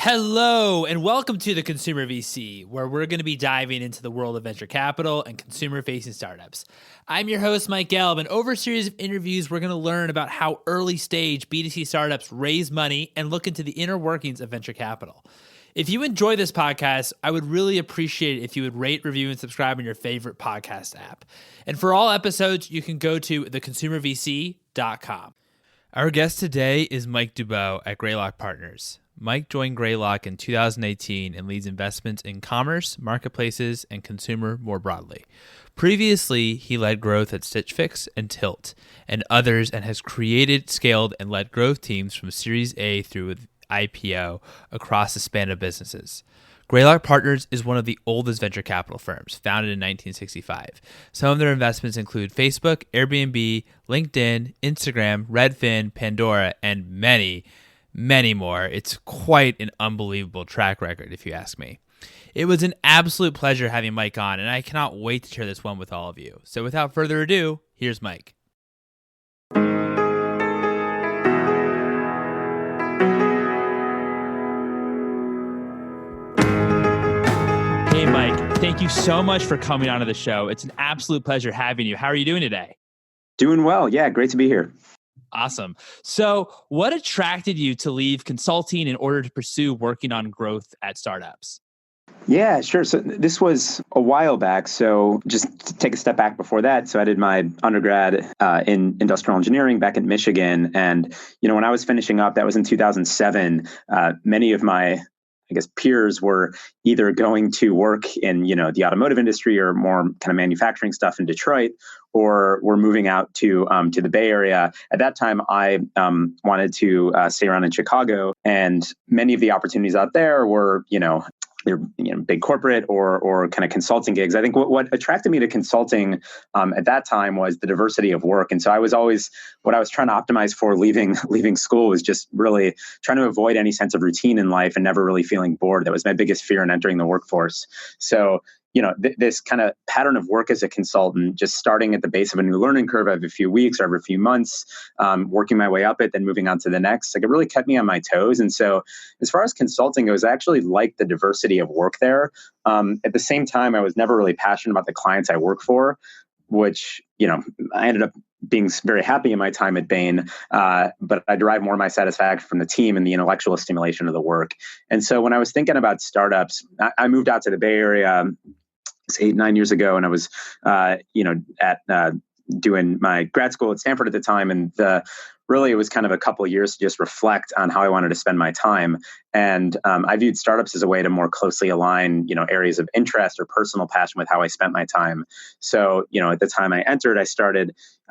Hello, and welcome to the Consumer VC, where we're going to be diving into the world of venture capital and consumer-facing startups. I'm your host, Mike Gelb, and over a series of interviews, we're going to learn about how early-stage B2C startups raise money and look into the inner workings of venture capital. If you enjoy this podcast, I would really appreciate it if you would rate, review, and subscribe on your favorite podcast app. And for all episodes, you can go to theconsumervc.com. Our guest today is Mike Duboe at Greylock Partners. Mike joined Greylock in 2018 and leads investments in commerce, marketplaces, and consumer more broadly. Previously, he led growth at Stitch Fix and Tilt and others and has created, scaled, and led growth teams from Series A through IPO across the span of businesses. Greylock Partners is one of the oldest venture capital firms, founded in 1965. Some of their investments include Facebook, Airbnb, LinkedIn, Instagram, Redfin, Pandora, and many more. It's quite an unbelievable track record, if you ask me. It was an absolute pleasure having Mike on, and I cannot wait to share this one with all of you. So without further ado, here's Mike. Hey, Mike, thank you so much for coming onto the show. It's an absolute pleasure having you. How are you doing today? Doing well. Yeah, great to be here. Awesome. So what attracted you to leave consulting in order to pursue working on growth at startups? Yeah, sure. So this was a while back. So just to take a step back before that. So I did my undergrad in industrial engineering back in Michigan. And, when I was finishing up, that was in 2007, many of my peers were either going to work in, the automotive industry or more kind of manufacturing stuff in Detroit, or were moving out to the Bay Area. At that time, I wanted to stay around in Chicago, and many of the opportunities out there were, they're big corporate or kind of consulting gigs. I think what attracted me to consulting at that time was the diversity of work. And so I was always, what I was trying to optimize for leaving school was just really trying to avoid any sense of routine in life and never really feeling bored. That was my biggest fear in entering the workforce. So this kind of pattern of work as a consultant, just starting at the base of a new learning curve every few weeks or every few months, working my way up it, then moving on to the next, it really kept me on my toes. And so as far as consulting goes, I actually liked the diversity of work there. At the same time, I was never really passionate about the clients I work for, which, I ended up being very happy in my time at Bain, but I derived more of my satisfaction from the team and the intellectual stimulation of the work. And so when I was thinking about startups, I moved out to the Bay Area 8-9 years ago, and I was, doing my grad school at Stanford at the time, and really it was kind of a couple of years to just reflect on how I wanted to spend my time. And I viewed startups as a way to more closely align, areas of interest or personal passion with how I spent my time. So, at the time I entered, I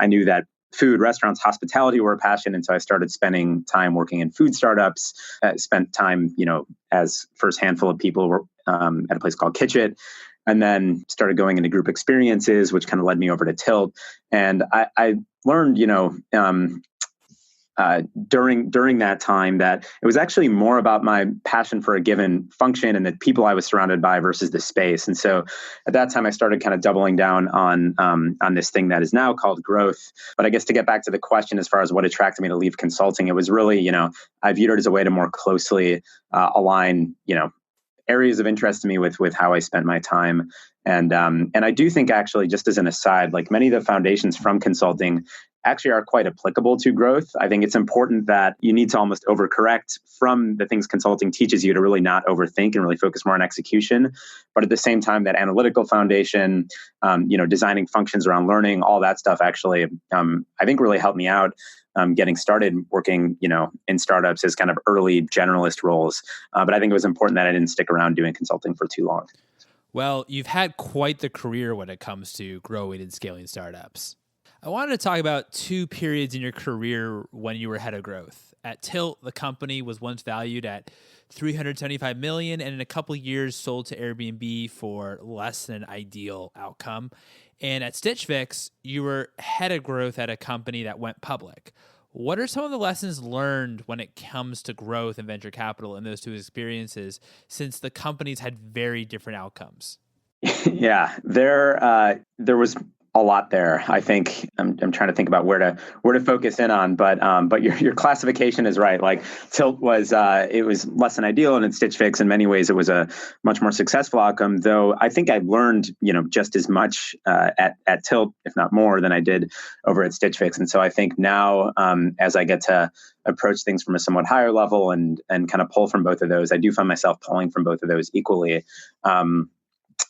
knew that food, restaurants, hospitality were a passion. And so I started spending time working in food startups, spent time, as first handful of people were at a place called Kitchit. And then started going into group experiences, which kind of led me over to Tilt. And I learned, during that time that it was actually more about my passion for a given function and the people I was surrounded by versus the space. And so at that time, I started kind of doubling down on this thing that is now called growth. But I guess to get back to the question, as far as what attracted me to leave consulting, it was really, I viewed it as a way to more closely align, areas of interest to me with how I spent my time. And I do think, actually, just as an aside, like many of the foundations from consulting actually are quite applicable to growth. I think it's important that you need to almost overcorrect from the things consulting teaches you to really not overthink and really focus more on execution. But at the same time, that analytical foundation, designing functions around learning, all that stuff actually, I think really helped me out getting started working, in startups as kind of early generalist roles. But I think it was important that I didn't stick around doing consulting for too long. Well, you've had quite the career when it comes to growing and scaling startups. I wanted to talk about two periods in your career when you were head of growth. At Tilt, the company was once valued at $375 million, and in a couple of years sold to Airbnb for less than an ideal outcome. And at Stitch Fix, you were head of growth at a company that went public. What are some of the lessons learned when it comes to growth and venture capital in those two experiences, since the companies had very different outcomes? Yeah, there was a lot there. I think I'm trying to think about where to focus in on, but your classification is right. Like Tilt was it was less than ideal, and in Stitch Fix in many ways it was a much more successful outcome. Though I think I learned just as much at Tilt, if not more, than I did over at Stitch Fix. And so I think now as I get to approach things from a somewhat higher level and kind of pull from both of those, I do find myself pulling from both of those equally. And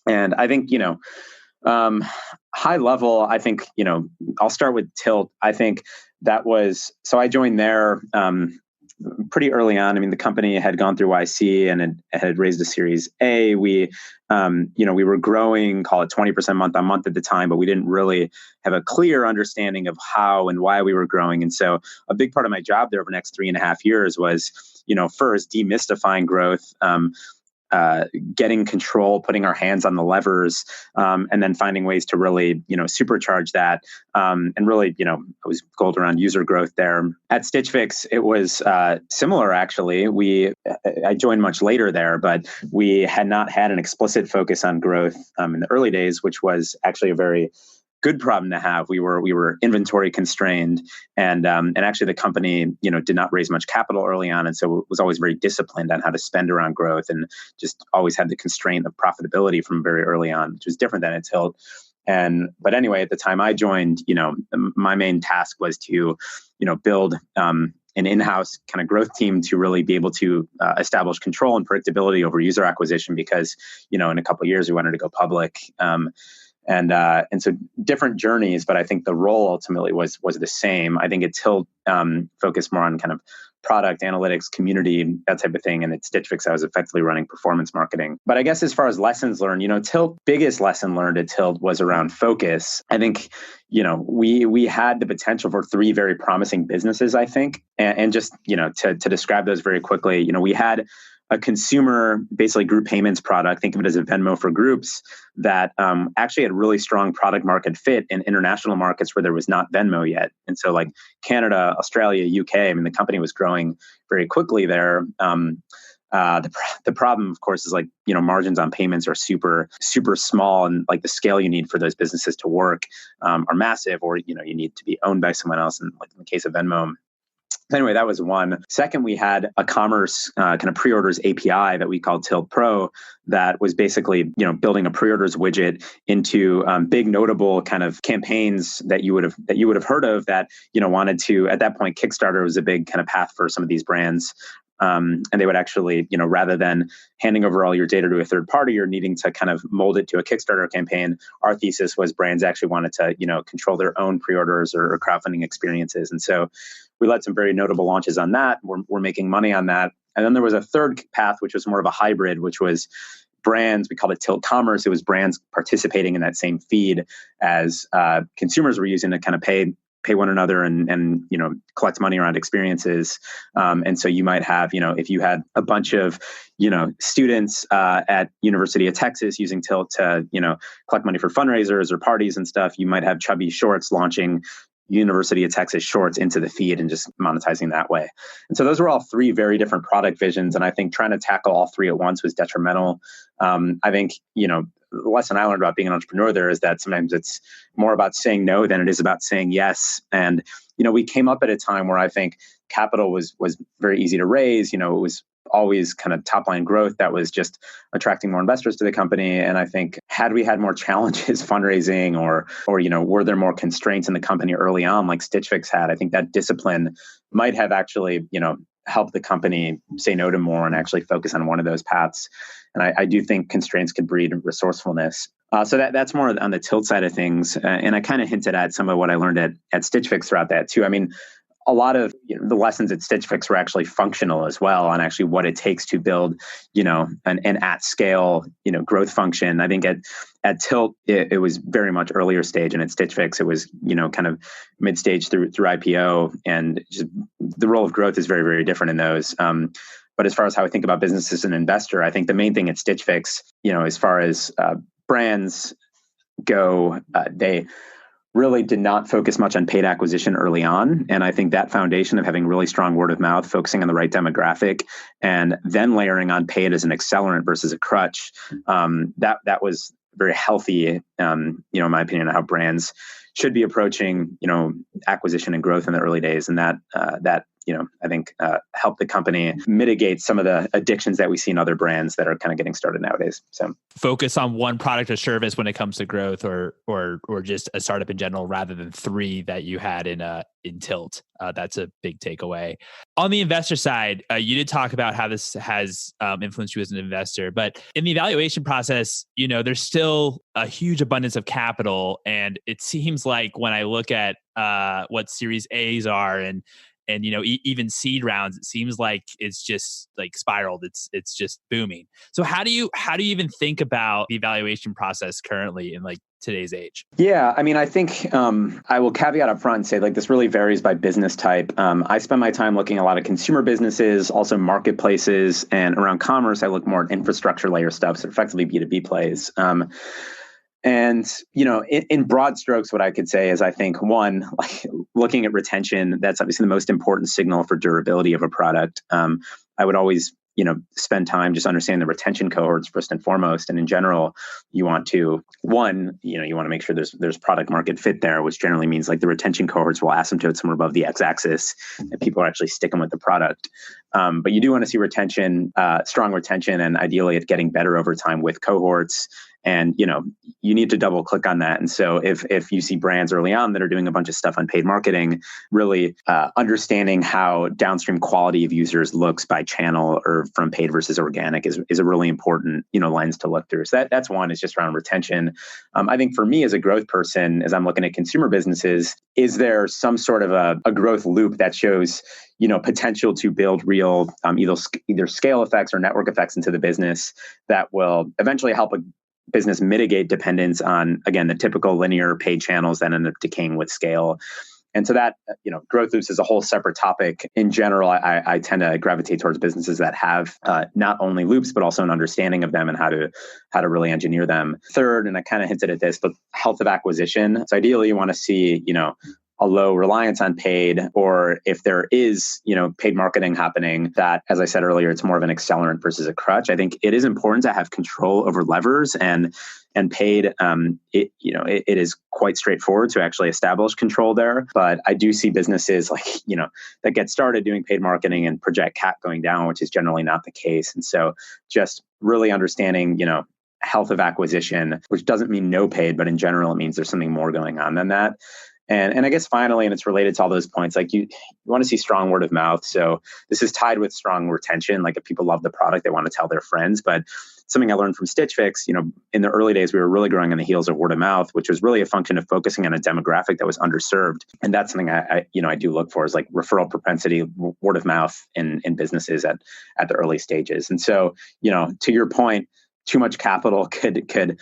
I think high level, I think, I'll start with Tilt. I think that was, so I joined there pretty early on. I mean, the company had gone through YC and it had raised a Series A. We were growing, call it 20% month on month at the time, but we didn't really have a clear understanding of how and why we were growing. And so a big part of my job there over the next 3.5 years was, first demystifying growth, getting control, putting our hands on the levers, and then finding ways to really, supercharge that. And really, it was gold around user growth there. At Stitch Fix, it was similar, actually. I joined much later there, but we had not had an explicit focus on growth in the early days, which was actually a very good problem to have. We were inventory constrained, and actually the company did not raise much capital early on, and so it was always very disciplined on how to spend around growth, and just always had the constraint of profitability from very early on, which was different than at Tilt. But anyway, at the time I joined, my main task was to build an in-house kind of growth team to really be able to establish control and predictability over user acquisition, because in a couple of years we wanted to go public. And so different journeys, but I think the role ultimately was the same. I think at Tilt focused more on kind of product analytics, community, that type of thing. And at Stitch Fix, I was effectively running performance marketing. But I guess as far as lessons learned, Tilt, biggest lesson learned at Tilt was around focus. I think, we had the potential for 3 very promising businesses, I think. And just, to describe those very quickly, we had a consumer, basically group payments product, think of it as a Venmo for groups, that actually had really strong product market fit in international markets where there was not Venmo yet. And so like Canada, Australia, UK, I mean, the company was growing very quickly there. The problem, of course, is like, margins on payments are super, super small. And like the scale you need for those businesses to work are massive, or, you need to be owned by someone else. And like in the case of Venmo. Anyway, that was one. Second, we had a commerce kind of pre-orders API that we called Tilt Pro that was basically, building a pre-orders widget into big notable kind of campaigns that you would have heard of that, wanted to, at that point, Kickstarter was a big kind of path for some of these brands. And they would actually, rather than handing over all your data to a third party, you're needing to kind of mold it to a Kickstarter campaign. Our thesis was brands actually wanted to, control their own pre-orders or crowdfunding experiences. And so we led some very notable launches on that. We're making money on that. And then there was a third path, which was more of a hybrid, which was brands. We called it Tilt Commerce. It was brands participating in that same feed as consumers were using to kind of pay one another and collect money around experiences. And so you might have, if you had a bunch of, students at University of Texas using Tilt to, collect money for fundraisers or parties and stuff, you might have Chubby Shorts launching University of Texas Shorts into the feed and just monetizing that way. And so those were all 3 very different product visions. And I think trying to tackle all 3 at once was detrimental. I think, the lesson I learned about being an entrepreneur there is that sometimes it's more about saying no than it is about saying yes. And, we came up at a time where I think capital was very easy to raise. It was always kind of top line growth that was just attracting more investors to the company. And I think had we had more challenges fundraising or were there more constraints in the company early on, like Stitch Fix had, I think that discipline might have actually, helped the company say no to more and actually focus on one of those paths. And I do think constraints could breed resourcefulness. So that's more on the Tilt side of things. And I kind of hinted at some of what I learned at Stitch Fix throughout that too. I mean, a lot of the lessons at Stitch Fix were actually functional as well on actually what it takes to build, an at scale, growth function. I think at Tilt, it was very much earlier stage, and at Stitch Fix, it was, kind of mid stage through IPO, and just the role of growth is very, very different in those. But as far as how I think about business as an investor, I think the main thing at Stitch Fix, as far as brands go, they really did not focus much on paid acquisition early on. And I think that foundation of having really strong word of mouth, focusing on the right demographic, and then layering on paid as an accelerant versus a crutch, that was very healthy, in my opinion, how brands should be approaching, acquisition and growth in the early days. And that I think help the company mitigate some of the addictions that we see in other brands that are kind of getting started nowadays. So focus on one product or service when it comes to growth, or just a startup in general, rather than three that you had in Tilt. That's a big takeaway. On the investor side, you did talk about how this has influenced you as an investor, but in the evaluation process, there's still a huge abundance of capital, and it seems like when I look at what Series A's are and even seed rounds, it seems like it's just like spiraled. It's just booming. So how do you even think about the evaluation process currently in like today's age? Yeah, I mean, I think I will caveat up front and say like this really varies by business type. I spend my time looking at a lot of consumer businesses, also marketplaces, and around commerce, I look more at infrastructure layer stuff, so effectively B2B plays. And, in broad strokes, what I could say is I think one, like looking at retention, that's obviously the most important signal for durability of a product. I would always, spend time just understanding the retention cohorts first and foremost. And in general, you want to, one, you want to make sure there's product market fit there, which generally means like the retention cohorts will asymptote somewhere above the x-axis and people are actually sticking with the product. But you do want to see retention, strong retention, and ideally it getting better over time with cohorts. And, you need to double click on that. And so if you see brands early on that are doing a bunch of stuff on paid marketing, really understanding how downstream quality of users looks by channel or from paid versus organic is a really important, lens to look through. So that's one, is just around retention. I think for me as a growth person, as I'm looking at consumer businesses, is there some sort of a growth loop that shows potential to build real either scale effects or network effects into the business that will eventually help a business mitigate dependence on, again, the typical linear paid channels that end up decaying with scale. And so that, growth loops is a whole separate topic. In general, I tend to gravitate towards businesses that have not only loops, but also an understanding of them and how to really engineer them. Third, and I kind of hinted at this, but health of acquisition. So ideally, you want to see, a low reliance on paid, or if there is, paid marketing happening, that, as I said earlier, it's more of an accelerant versus a crutch. I think it is important to have control over levers, and paid, it is quite straightforward to actually establish control there. But I do see businesses like, that get started doing paid marketing and project CAC going down, which is generally not the case. And so just really understanding, health of acquisition, which doesn't mean no paid, but in general, it means there's something more going on than that. And I guess finally, and it's related to all those points, like you want to see strong word of mouth. So this is tied with strong retention. Like if people love the product, they want to tell their friends. But something I learned from Stitch Fix, in the early days, we were really growing on the heels of word of mouth, which was really a function of focusing on a demographic that was underserved. And that's something I do look for, is like referral propensity, word of mouth in businesses at the early stages. And so, to your point, too much capital could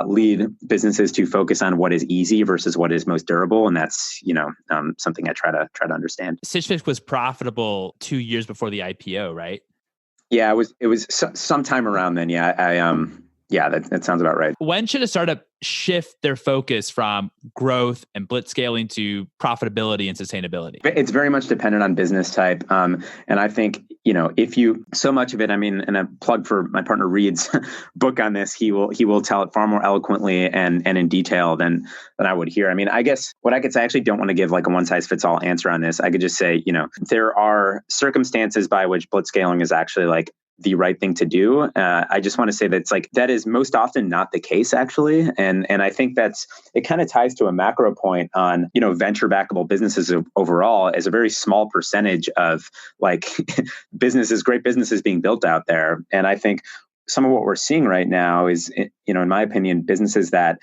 lead businesses to focus on what is easy versus what is most durable, and that's something I try to understand. Stitch Fix was profitable 2 years before the IPO, right? Yeah, it was sometime around then. Yeah, that sounds about right. When should a startup shift their focus from growth and blitz scaling to profitability and sustainability? It's very much dependent on business type. And I think, if you, so much of it, and a plug for my partner Reed's book on this, he will tell it far more eloquently and in detail than I would here. I guess what I could say, I actually don't want to give like a one size fits all answer on this. I could just say, there are circumstances by which blitz scaling is actually like the right thing to do. I just want to say that is most often not the case, actually. And I think it kind of ties to a macro point on, venture backable businesses overall as a very small percentage of like great businesses being built out there. And I think some of what we're seeing right now is, in my opinion, businesses that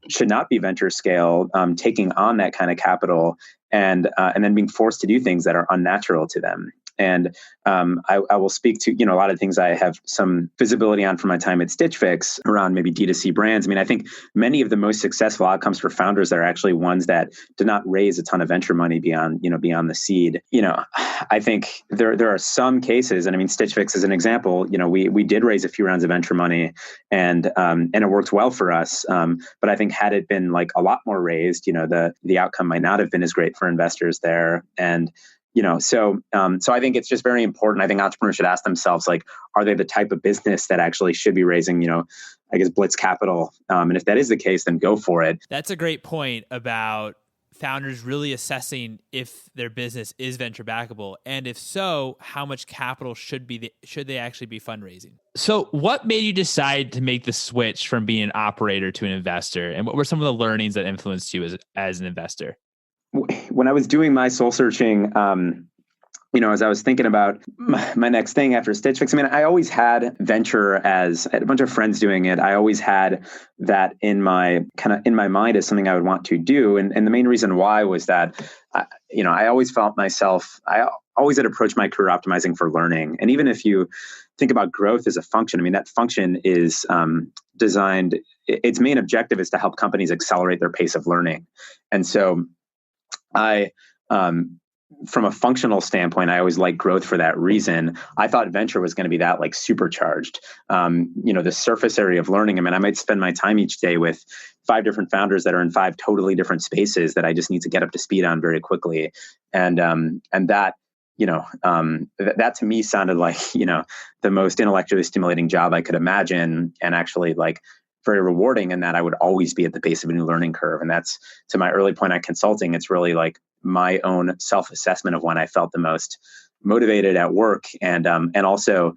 should not be venture scale, taking on that kind of capital and then being forced to do things that are unnatural to them. And I will speak to, a lot of things I have some visibility on from my time at Stitch Fix around maybe D2C brands. I think many of the most successful outcomes for founders are actually ones that did not raise a ton of venture money beyond the seed. I think there are some cases, and Stitch Fix is an example, we did raise a few rounds of venture money and it worked well for us. But I think had it been like a lot more raised, the outcome might not have been as great for investors there. And so I think it's just very important. I think entrepreneurs should ask themselves, like, are they the type of business that actually should be raising, I guess, blitz capital. And if that is the case, then go for it. That's a great point about founders really assessing if their business is venture backable, and if so, how much capital should they actually be fundraising? So what made you decide to make the switch from being an operator to an investor, and what were some of the learnings that influenced you as an investor? When I was doing my soul searching, as I was thinking about my next thing after Stitch Fix, I always had venture as I had a bunch of friends doing it. I always had that in my mind as something I would want to do. And the main reason why was that, I always felt myself, I always had approached my career optimizing for learning. And even if you think about growth as a function, that function is designed, its main objective is to help companies accelerate their pace of learning. And so from a functional standpoint, I always liked growth for that reason. I thought venture was going to be that like supercharged. The surface area of learning. I might spend my time each day with 5 different founders that are in 5 totally different spaces that I just need to get up to speed on very quickly. And that, that to me sounded like, the most intellectually stimulating job I could imagine, and actually like very rewarding in that I would always be at the base of a new learning curve. And that's, to my early point on consulting, it's really like my own self-assessment of when I felt the most motivated at work, and also,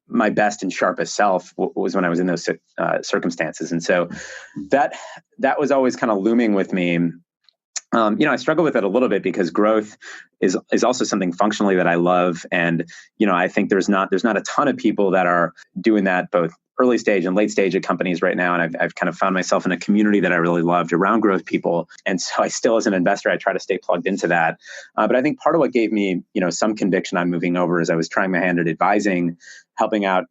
my best and sharpest self was when I was in those circumstances. And so that was always kind of looming with me. I struggle with it a little bit because growth is also something functionally that I love. And, I think there's not a ton of people that are doing that, both early stage and late stage at companies right now. And I've kind of found myself in a community that I really loved around growth people. And so I still, as an investor, I try to stay plugged into that. But I think part of what gave me, some conviction on moving over is I was trying my hand at advising, helping out,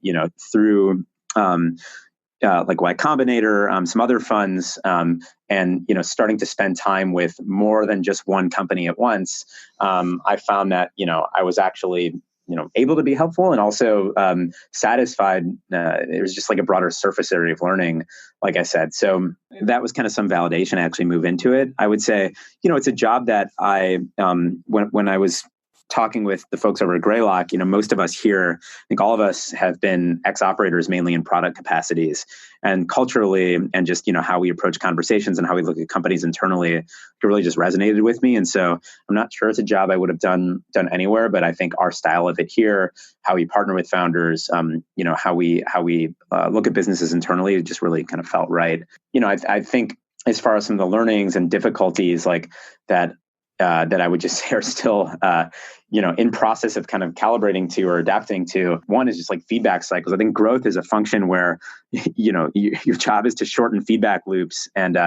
through, like Y Combinator, some other funds, and starting to spend time with more than just one company at once. I found that I was actually able to be helpful, and also satisfied. It was just like a broader surface area of learning, like I said. So that was kind of some validation to actually move into it. I would say it's a job that I when I was talking with the folks over at Greylock, most of us here, I think all of us have been ex-operators mainly in product capacities, and culturally and just, how we approach conversations and how we look at companies internally, it really just resonated with me. And so I'm not sure it's a job I would have done anywhere, but I think our style of it here, how we partner with founders, how we look at businesses internally, it just really kind of felt right. I think as far as some of the learnings and difficulties like that, that I would just say are still, in process of kind of calibrating to or adapting to. One is just like feedback cycles. I think growth is a function where, your job is to shorten feedback loops and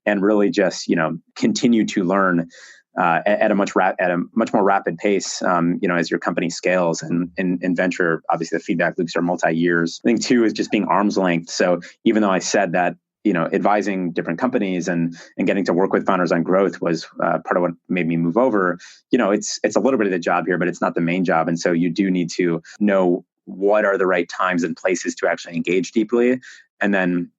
really just, continue to learn at a much more rapid pace, as your company scales. And in venture, obviously the feedback loops are multi-years. I think 2 is just being arm's length. So even though I said that, advising different companies and getting to work with founders on growth was part of what made me move over. It's a little bit of the job here, but it's not the main job. And so you do need to know what are the right times and places to actually engage deeply. And then,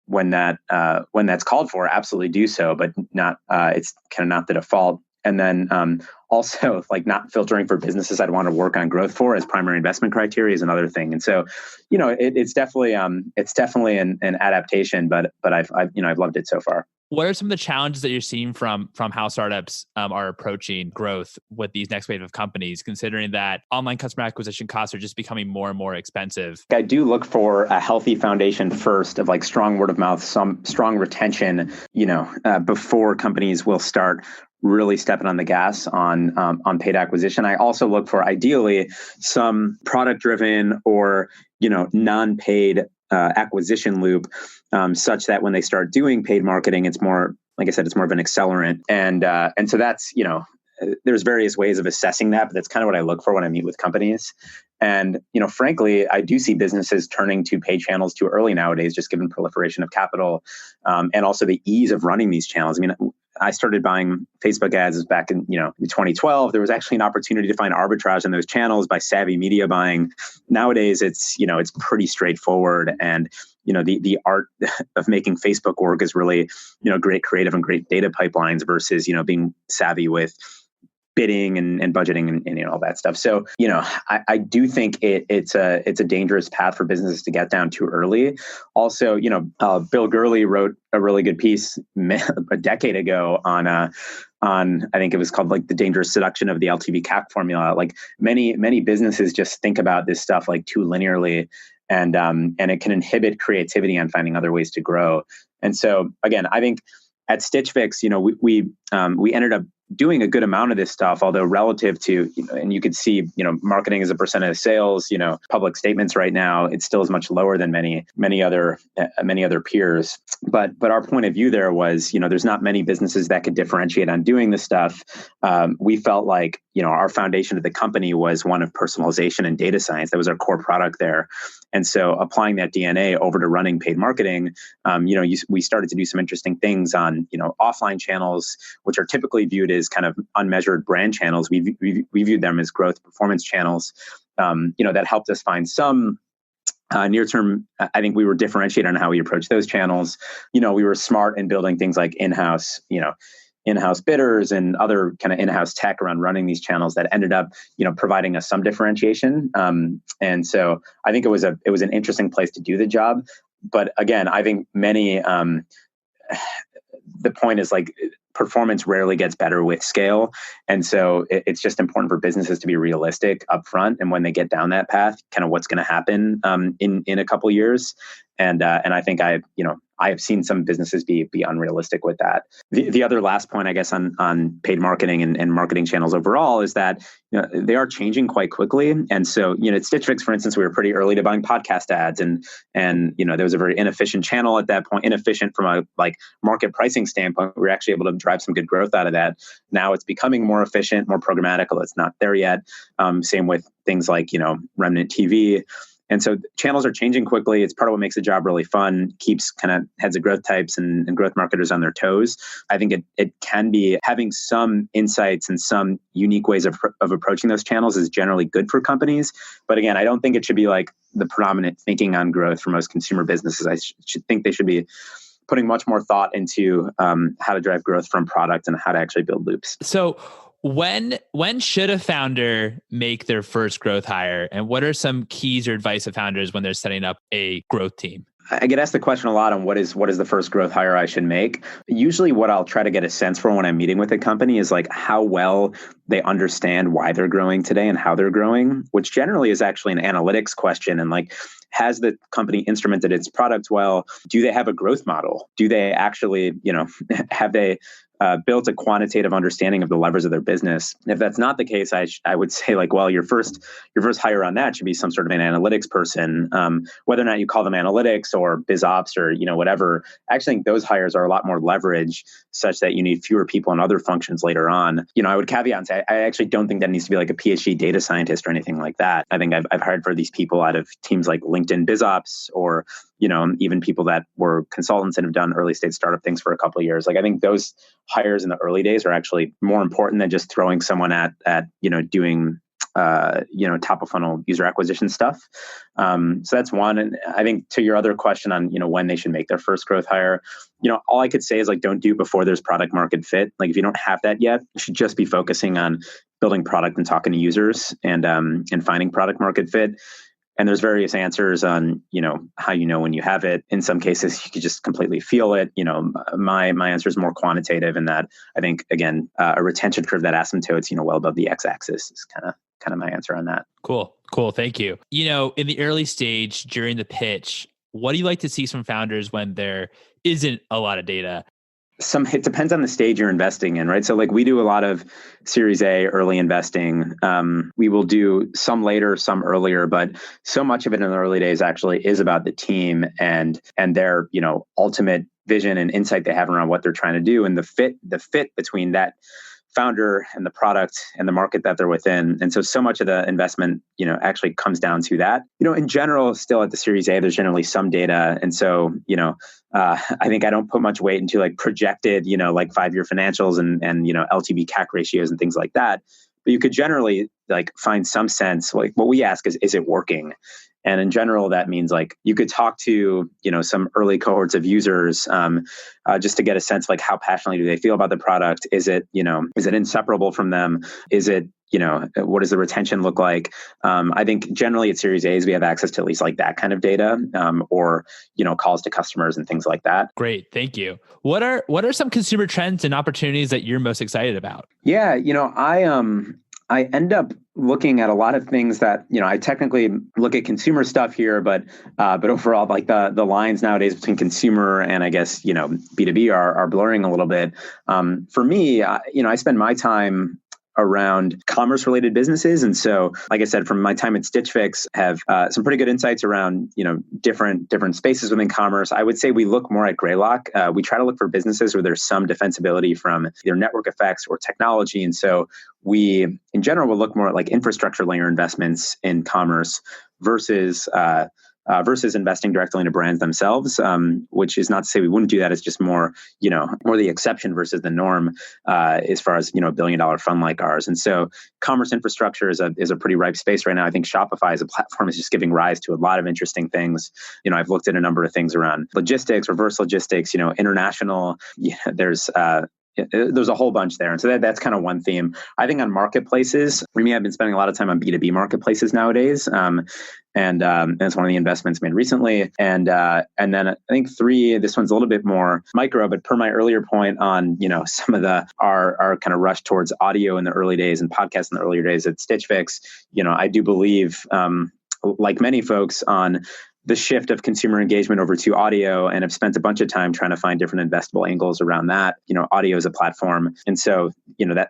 when that's called for, absolutely do so, but not, it's kind of not the default. And then also like not filtering for businesses I'd want to work on growth for as primary investment criteria is another thing. And so, it's definitely an adaptation, but I've loved it so far. What are some of the challenges that you're seeing from how startups are approaching growth with these next wave of companies, considering that online customer acquisition costs are just becoming more and more expensive? I do look for a healthy foundation first of like strong word of mouth, some strong retention, before companies will start really stepping on the gas on paid acquisition. I also look for ideally some product driven or non-paid acquisition loop, such that when they start doing paid marketing, it's more, like I said, it's more of an accelerant. And so that's, there's various ways of assessing that, but that's kind of what I look for when I meet with companies. And, frankly, I do see businesses turning to paid channels too early nowadays, just given proliferation of capital, and also the ease of running these channels. I started buying Facebook ads back in, 2012. There was actually an opportunity to find arbitrage in those channels by savvy media buying. Nowadays, it's pretty straightforward. And, the art of making Facebook work is really, great creative and great data pipelines versus, being savvy with bidding and budgeting and all that stuff. So, I do think it's a dangerous path for businesses to get down too early. Also, Bill Gurley wrote a really good piece a decade ago on I think it was called like the dangerous seduction of the LTV CAC formula. Like many businesses just think about this stuff like too linearly, and it can inhibit creativity on finding other ways to grow. And so again, I think at Stitch Fix, we ended up doing a good amount of this stuff, although relative to, and you could see, marketing as a percentage of sales, public statements right now, it still is much lower than many other peers. But our point of view there was, there's not many businesses that could differentiate on doing this stuff. We felt like, our foundation of the company was one of personalization and data science. That was our core product there. And so applying that DNA over to running paid marketing, we started to do some interesting things on, offline channels, which are typically viewed as kind of unmeasured brand channels. We viewed them as growth performance channels, that helped us find some near term. I think we were differentiated on how we approach those channels. We were smart in building things like in-house bidders and other kind of in-house tech around running these channels that ended up, providing us some differentiation. And so I think it was an interesting place to do the job. But again, I think the point is like performance rarely gets better with scale. And so it's just important for businesses to be realistic upfront. And when they get down that path, kind of what's going to happen in a couple of years. And I think I have seen some businesses be unrealistic with that. The other last point, I guess, on paid marketing and marketing channels overall is that they are changing quite quickly. And so at Stitch Fix, for instance, we were pretty early to buying podcast ads, and there was a very inefficient channel at that point, inefficient from a market pricing standpoint. We were actually able to drive some good growth out of that. Now it's becoming more efficient, more programmatical. It's not there yet. Same with things like remnant TV. And so channels are changing quickly. It's part of what makes the job really fun, keeps kind of heads of growth types and growth marketers on their toes. I think it can be having some insights and some unique ways of approaching those channels is generally good for companies. But again, I don't think it should be like the predominant thinking on growth for most consumer businesses. I should think they should be putting much more thought into how to drive growth from product and how to actually build loops. So when should a founder make their first growth hire, and what are some keys or advice of founders when they're setting up a growth team? I get asked the question a lot on what is the first growth hire I should make. Usually what I'll try to get a sense for when I'm meeting with a company is like how well they understand why they're growing today and how they're growing, which generally is actually an analytics question. And like, has the company instrumented its product well? Do they have a growth model? Do they actually, have they built a quantitative understanding of the levers of their business? If that's not the case, I would say like, well, your first hire on that should be some sort of an analytics person, whether or not you call them analytics or biz ops or whatever. I actually think those hires are a lot more leverage, such that you need fewer people in other functions later on. I would caveat and say I actually don't think that needs to be like a PhD data scientist or anything like that. I think I've hired for these people out of teams like LinkedIn biz ops, or even people that were consultants and have done early stage startup things for a couple of years. Like I think those hires in the early days are actually more important than just throwing someone at doing top of funnel user acquisition stuff. So that's one. And I think to your other question on when they should make their first growth hire, all I could say is like don't do before there's product market fit. Like if you don't have that yet, you should just be focusing on building product and talking to users and finding product market fit. And there's various answers on, how when you have it. In some cases, you could just completely feel it. My answer is more quantitative in that I think, again, a retention curve that asymptotes, well above the x-axis is kind of my answer on that. Cool. Thank you. In the early stage during the pitch, what do you like to see from founders when there isn't a lot of data? It depends on the stage you're investing in, right? So like we do a lot of Series A early investing. We will do some later, some earlier, but so much of it in the early days actually is about the team and their, ultimate vision and insight they have around what they're trying to do, and the fit between that founder and the product and the market that they're within. And so much of the investment, actually comes down to that. In general, still at the Series A, there's generally some data. And so, I think I don't put much weight into like projected, like 5-year financials and LTV CAC ratios and things like that. but you could generally like find some sense. Like what we ask is it working? And in general, that means like you could talk to, some early cohorts of users just to get a sense of like how passionately do they feel about the product? Is it inseparable from them? Is it, what does the retention look like? I think generally at Series A's, we have access to at least like that kind of data or, calls to customers and things like that. Great. Thank you. What are some consumer trends and opportunities that you're most excited about? Yeah, I end up looking at a lot of things that, I technically look at consumer stuff here, but overall, like the lines nowadays between consumer and I guess, B2B are blurring a little bit. For me, I spend my time around commerce-related businesses. And so, like I said, from my time at Stitch Fix, have some pretty good insights around, different spaces within commerce. I would say we look more at Greylock. We try to look for businesses where there's some defensibility from either network effects or technology. And so we, in general, will look more at like infrastructure layer investments in commerce versus investing directly into brands themselves, which is not to say we wouldn't do that. It's just more the exception versus the norm as far as, $1 billion fund like ours. And so commerce infrastructure is a pretty ripe space right now. I think Shopify as a platform is just giving rise to a lot of interesting things. I've looked at a number of things around logistics, reverse logistics, international. There's a whole bunch there. And so that's kind of one theme. I think on marketplaces, for me, I've been spending a lot of time on B2B marketplaces nowadays. And it's one of the investments made recently. And then I think 3, this one's a little bit more micro, but per my earlier point on, some of our kind of rush towards audio in the early days and podcasts in the earlier days at Stitch Fix, I do believe, like many folks, on the shift of consumer engagement over to audio, and have spent a bunch of time trying to find different investable angles around that. Audio is a platform. And so,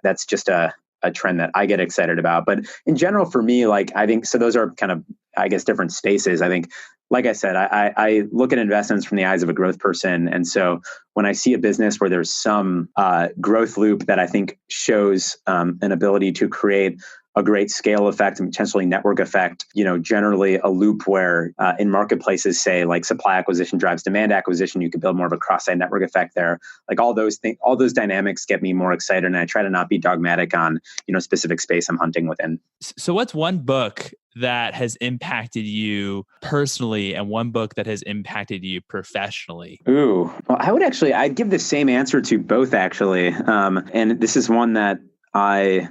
that's just a trend that I get excited about. But in general, for me, like, I think, so those are kind of, I guess, different spaces. I think, like I said, I look at investments from the eyes of a growth person. And so when I see a business where there's some growth loop that I think shows an ability to create a great scale effect and potentially network effect, generally a loop where in marketplaces, say like supply acquisition drives demand acquisition, you could build more of a cross-site network effect there. Like all those things, all those dynamics get me more excited. And I try to not be dogmatic on, specific space I'm hunting within. So what's one book that has impacted you personally and one book that has impacted you professionally? Ooh, well, I'd give the same answer to both actually. And this is one that I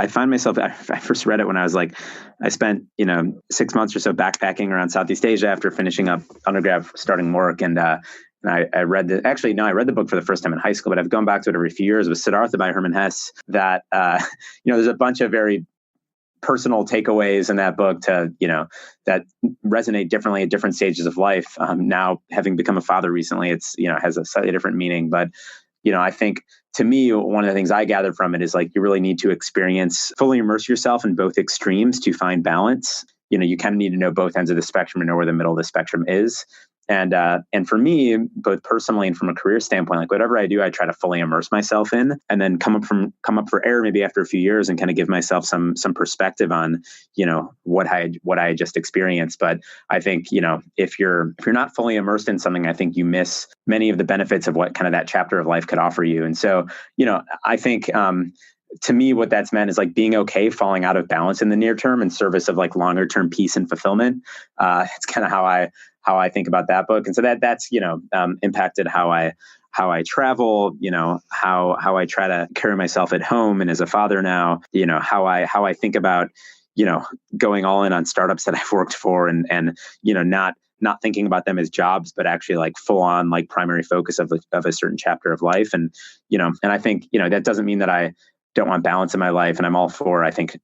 find myself, I first read it when I was like, I spent, 6 months or so backpacking around Southeast Asia after finishing up undergrad, starting work. And I read I read the book for the first time in high school, but I've gone back to it every few years. With Siddhartha by Hermann Hesse that, there's a bunch of very personal takeaways in that book that resonate differently at different stages of life. Now, having become a father recently, it's, has a slightly different meaning, but I think to me, one of the things I gathered from it is like, you really need to fully immerse yourself in both extremes to find balance. You kind of need to know both ends of the spectrum and know where the middle of the spectrum is. And for me, both personally and from a career standpoint, like whatever I do, I try to fully immerse myself in, and then come up for air maybe after a few years and kind of give myself some perspective on, what I just experienced. But I think, if you're not fully immersed in something, I think you miss many of the benefits of what kind of that chapter of life could offer you. And so, I think, to me, what that's meant is like being okay falling out of balance in the near term in service of like longer term peace and fulfillment. It's kind of how I think about that book. And so that's impacted how I travel, how I try to carry myself at home and as a father now, how I think about, going all in on startups that I've worked for and not thinking about them as jobs, but actually like full on like primary focus of a certain chapter of life. And, and I think, that doesn't mean that I don't want balance in my life. And I'm all for, I think,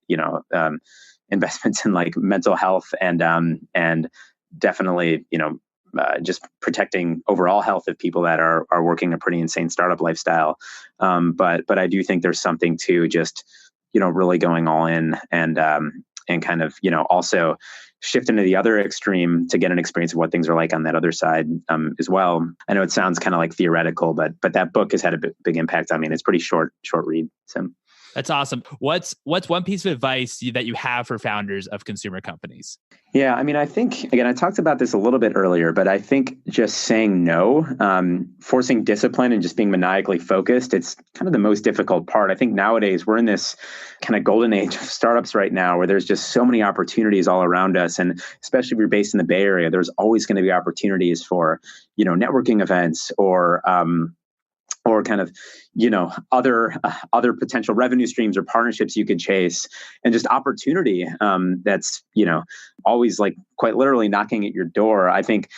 investments in like mental health and definitely, just protecting overall health of people that are working a pretty insane startup lifestyle. But I do think there's something to just, really going all in and kind of, also shift into the other extreme to get an experience of what things are like on that other side as well. I know it sounds kind of like theoretical, but that book has had a big impact on me, and it's pretty short read. So. That's awesome. What's one piece of advice that you have for founders of consumer companies? Yeah, I mean, I think, again, I talked about this a little bit earlier, but I think just saying no, forcing discipline and just being maniacally focused, it's kind of the most difficult part. I think nowadays we're in this kind of golden age of startups right now where there's just so many opportunities all around us. And especially if you're based in the Bay Area, there's always going to be opportunities for, networking events or kind of other potential revenue streams or partnerships you could chase, and just opportunity that's always, like, quite literally knocking at your door. I think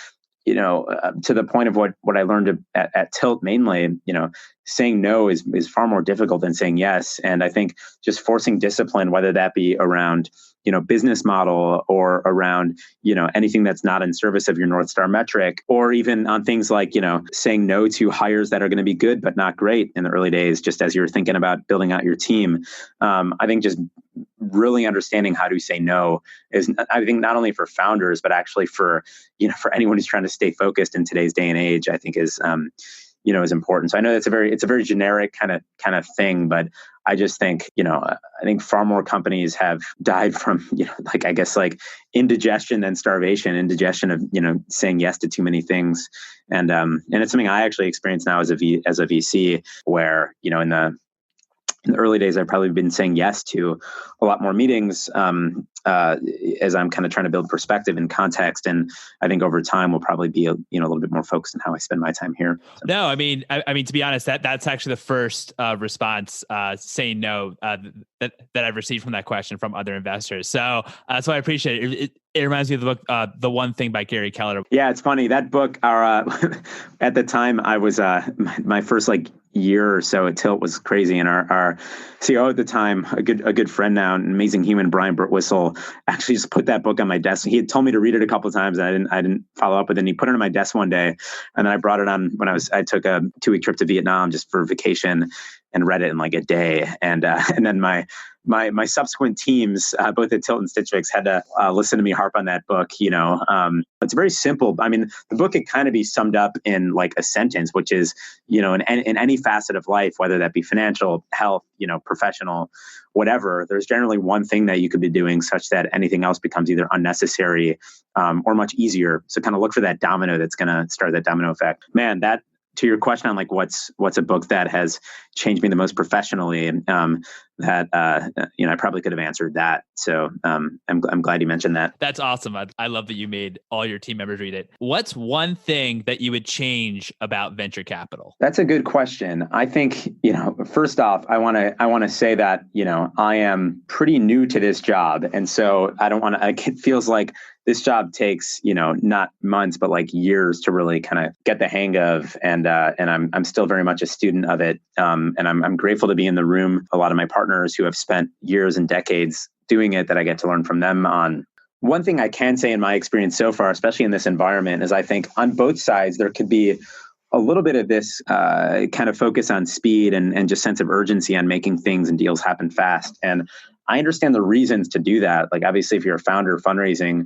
to the point of what I learned at Tilt mainly, saying no is far more difficult than saying yes. And I think just forcing discipline, whether that be around business model or around anything that's not in service of your North Star metric, or even on things like saying no to hires that are going to be good but not great in the early days, just as you're thinking about building out your team. I think just really understanding how to say no is, I think, not only for founders but actually for anyone who's trying to stay focused in today's day and age, I think is important. So I know it's a very generic kind of thing, but I just think, I think far more companies have died from, I guess, like indigestion than starvation, indigestion of, saying yes to too many things. And it's something I actually experience now as a VC, where, in the early days, I've probably been saying yes to a lot more meetings as I'm kind of trying to build perspective and context. And I think over time we'll probably be a little bit more focused on how I spend my time here. So. No, I mean, to be honest, that's actually the first response saying no that I've received from that question from other investors. So I appreciate it. It reminds me of the book, The One Thing by Gary Keller. Yeah, it's funny. That book, at the time I was my first year or so at Tilt was crazy. And our CEO at the time, a good friend now, an amazing human, Brian Burtwhistle, actually just put that book on my desk. He had told me to read it a couple of times, and I didn't follow up. But then he put it on my desk one day, and then I brought it on when I took a 2-week trip to Vietnam just for vacation, and read it in like a day. And then my subsequent teams, both at Tilt and Stitch Fix, had to listen to me harp on that book. It's very simple. I mean, the book could kind of be summed up in like a sentence, which is, in any facet of life, whether that be financial, health, professional, whatever, there's generally one thing that you could be doing such that anything else becomes either unnecessary or much easier. So kind of look for that domino that's going to start that domino effect. Man, that, to your question on like what's a book that has changed me the most professionally, that I probably could have answered that. So I'm glad you mentioned that. That's awesome. I love that you made all your team members read it. What's one thing that you would change about venture capital? That's a good question. I think, first off, I want to say that, I am pretty new to this job. And so it feels like this job takes, not months, but like years to really kind of get the hang of. And I'm still very much a student of it. And I'm grateful to be in the room. A lot of my partners who have spent years and decades doing it, that I get to learn from them on. One thing I can say in my experience so far, especially in this environment, is I think on both sides, there could be a little bit of this kind of focus on speed and just sense of urgency on making things and deals happen fast. And I understand the reasons to do that. Like, obviously, if you're a founder, fundraising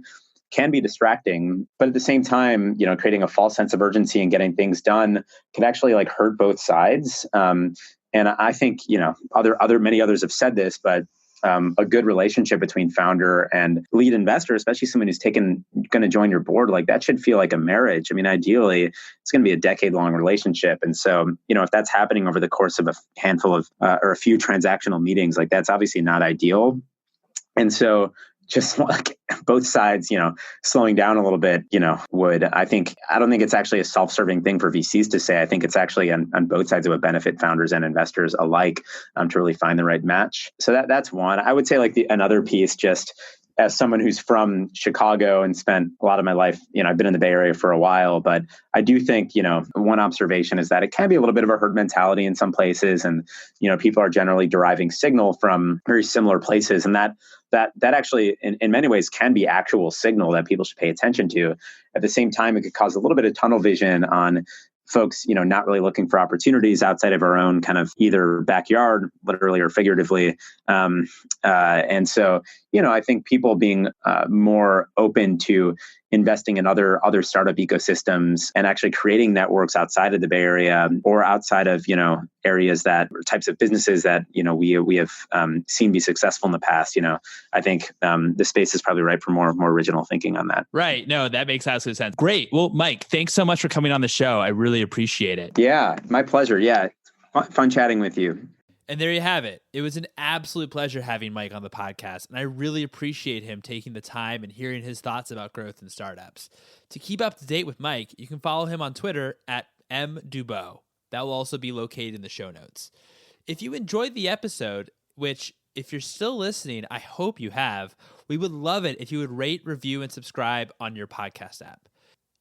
can be distracting, but at the same time, creating a false sense of urgency and getting things done can actually like hurt both sides. And I think, many others have said this, but a good relationship between founder and lead investor, especially someone who's going to join your board, like that should feel like a marriage. I mean, ideally, it's going to be a decade-long relationship. And so, if that's happening over the course of a handful of or a few transactional meetings, like that's obviously not ideal. And so just like both sides, slowing down a little bit, I don't think it's actually a self-serving thing for VCs to say. I think it's actually on both sides, it would benefit founders and investors alike to really find the right match. So that's one. I would say like another piece, just as someone who's from Chicago and spent a lot of my life, I've been in the Bay Area for a while, but I do think, one observation is that it can be a little bit of a herd mentality in some places. And, people are generally deriving signal from very similar places. And that actually, in many ways, can be actual signal that people should pay attention to. At the same time, it could cause a little bit of tunnel vision on folks, not really looking for opportunities outside of our own kind of either backyard, literally or figuratively. And so, I think people being more open to investing in other startup ecosystems and actually creating networks outside of the Bay Area or outside of, areas that types of businesses that, we have seen be successful in the past. I think the space is probably ripe for more original thinking on that. Right. No, that makes absolute sense. Great. Well, Mike, thanks so much for coming on the show. I really appreciate it. Yeah, my pleasure. Yeah. Fun chatting with you. And there you have it. It was an absolute pleasure having Mike on the podcast, and I really appreciate him taking the time and hearing his thoughts about growth in startups. To keep up to date with Mike, you can follow him on Twitter at @mduboe. That will also be located in the show notes. If you enjoyed the episode, which if you're still listening, I hope you have, we would love it if you would rate, review, and subscribe on your podcast app.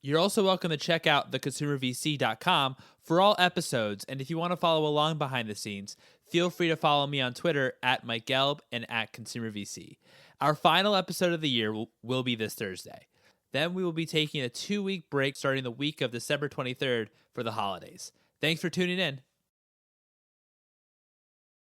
You're also welcome to check out theconsumervc.com for all episodes, and if you want to follow along behind the scenes, feel free to follow me on Twitter at Mike Gelb and at ConsumerVC. Our final episode of the year will be this Thursday. Then we will be taking a 2-week break starting the week of December 23rd for the holidays. Thanks for tuning in.